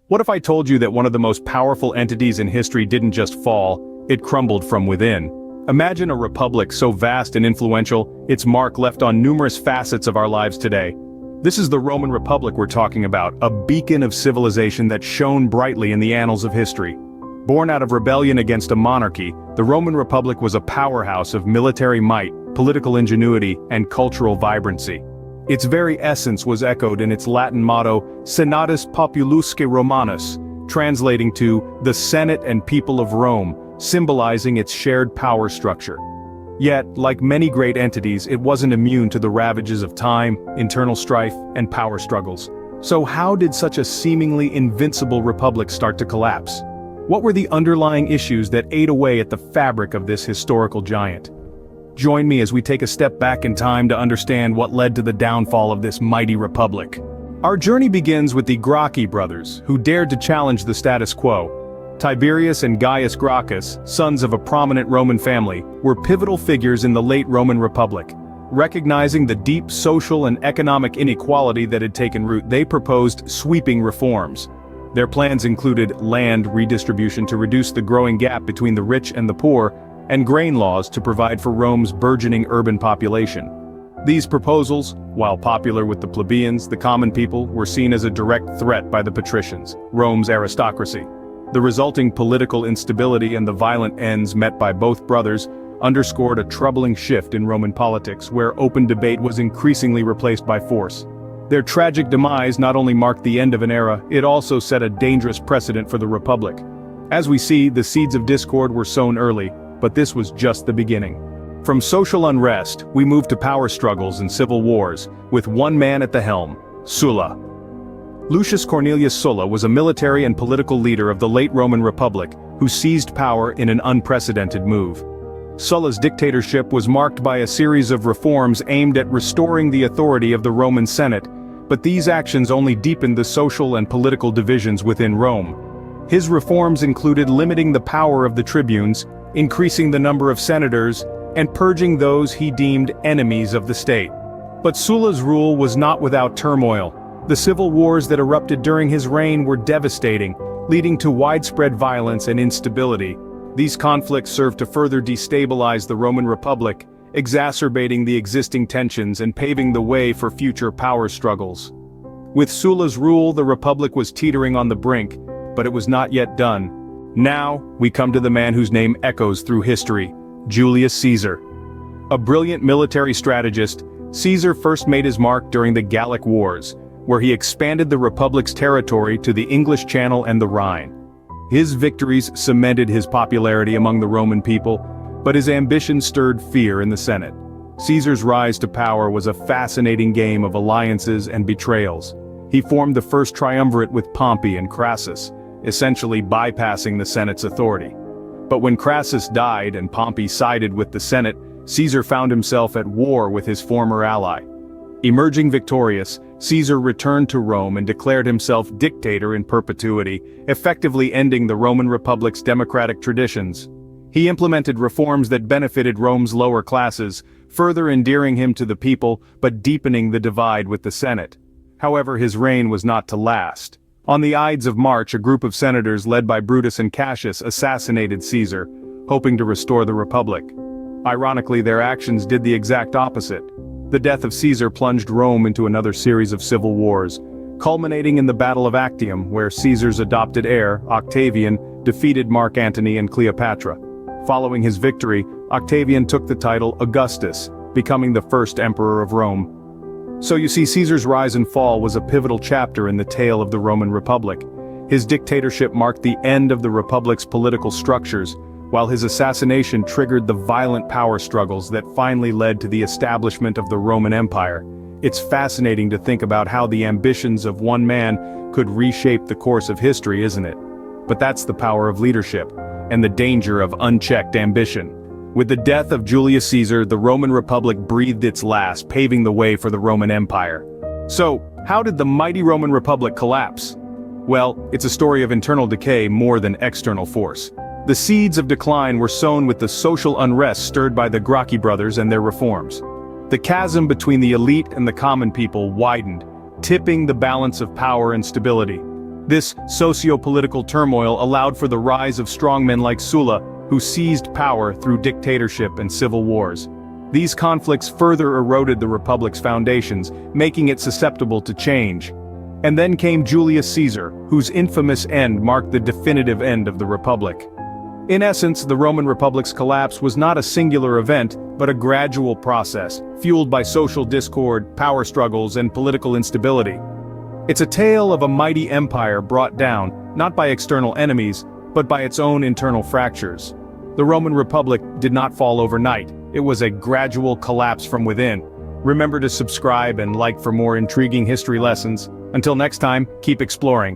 What if I told you that one of the most powerful entities in history didn't just fall, it crumbled from within? Imagine a republic so vast and influential, its mark left on numerous facets of our lives today. This is the Roman Republic we're talking about, a beacon of civilization that shone brightly in the annals of history. Born out of rebellion against a monarchy, the Roman Republic was a powerhouse of military might, political ingenuity, and cultural vibrancy. Its very essence was echoed in its Latin motto, Senatus Populusque Romanus, translating to the Senate and People of Rome, symbolizing its shared power structure. Yet, like many great entities, it wasn't immune to the ravages of time, internal strife, and power struggles. So how did such a seemingly invincible republic start to collapse? What were the underlying issues that ate away at the fabric of this historical giant? Join me as we take a step back in time to understand what led to the downfall of this mighty republic. Our journey begins with the Gracchi brothers, who dared to challenge the status quo. Tiberius and Gaius Gracchus, sons of a prominent Roman family, were pivotal figures in the late Roman Republic. Recognizing the deep social and economic inequality that had taken root, they proposed sweeping reforms. Their plans included land redistribution to reduce the growing gap between the rich and the poor, and grain laws to provide for Rome's burgeoning urban population. These proposals, while popular with the plebeians, the common people, were seen as a direct threat by the patricians, Rome's aristocracy. The resulting political instability and the violent ends met by both brothers underscored a troubling shift in Roman politics where open debate was increasingly replaced by force. Their tragic demise not only marked the end of an era, it also set a dangerous precedent for the Republic. As we see, the seeds of discord were sown early, but this was just the beginning. From social unrest, we moved to power struggles and civil wars, with one man at the helm, Sulla. Lucius Cornelius Sulla was a military and political leader of the late Roman Republic, who seized power in an unprecedented move. Sulla's dictatorship was marked by a series of reforms aimed at restoring the authority of the Roman Senate, but these actions only deepened the social and political divisions within Rome. His reforms included limiting the power of the tribunes, increasing the number of senators, and purging those he deemed enemies of the state. But Sulla's rule was not without turmoil. The civil wars that erupted during his reign were devastating, leading to widespread violence and instability. These conflicts served to further destabilize the Roman Republic, exacerbating the existing tensions and paving the way for future power struggles. With Sulla's rule, the Republic was teetering on the brink, but it was not yet done. Now, we come to the man whose name echoes through history, Julius Caesar. A brilliant military strategist, Caesar first made his mark during the Gallic Wars, where he expanded the Republic's territory to the English Channel and the Rhine. His victories cemented his popularity among the Roman people, but his ambition stirred fear in the Senate. Caesar's rise to power was a fascinating game of alliances and betrayals. He formed the first triumvirate with Pompey and Crassus, essentially bypassing the Senate's authority. But when Crassus died and Pompey sided with the Senate, Caesar found himself at war with his former ally. Emerging victorious, Caesar returned to Rome and declared himself dictator in perpetuity, effectively ending the Roman Republic's democratic traditions. He implemented reforms that benefited Rome's lower classes, further endearing him to the people but deepening the divide with the Senate. However, his reign was not to last. On the Ides of March, a group of senators led by Brutus and Cassius assassinated Caesar, hoping to restore the Republic. Ironically, their actions did the exact opposite. The death of Caesar plunged Rome into another series of civil wars, culminating in the Battle of Actium, where Caesar's adopted heir, Octavian, defeated Mark Antony and Cleopatra. Following his victory, Octavian took the title Augustus, becoming the first emperor of Rome. So you see, Caesar's rise and fall was a pivotal chapter in the tale of the Roman Republic. His dictatorship marked the end of the Republic's political structures, while his assassination triggered the violent power struggles that finally led to the establishment of the Roman Empire. It's fascinating to think about how the ambitions of one man could reshape the course of history, isn't it? But that's the power of leadership, and the danger of unchecked ambition. With the death of Julius Caesar, the Roman Republic breathed its last, paving the way for the Roman Empire. So, how did the mighty Roman Republic collapse? Well, it's a story of internal decay more than external force. The seeds of decline were sown with the social unrest stirred by the Gracchi brothers and their reforms. The chasm between the elite and the common people widened, tipping the balance of power and stability. This socio-political turmoil allowed for the rise of strongmen like Sulla, who seized power through dictatorship and civil wars. These conflicts further eroded the Republic's foundations, making it susceptible to change. And then came Julius Caesar, whose infamous end marked the definitive end of the Republic. In essence, the Roman Republic's collapse was not a singular event, but a gradual process, fueled by social discord, power struggles, and political instability. It's a tale of a mighty empire brought down, not by external enemies, but by its own internal fractures. The Roman Republic did not fall overnight. It was a gradual collapse from within. Remember to subscribe and like for more intriguing history lessons. Until next time, keep exploring.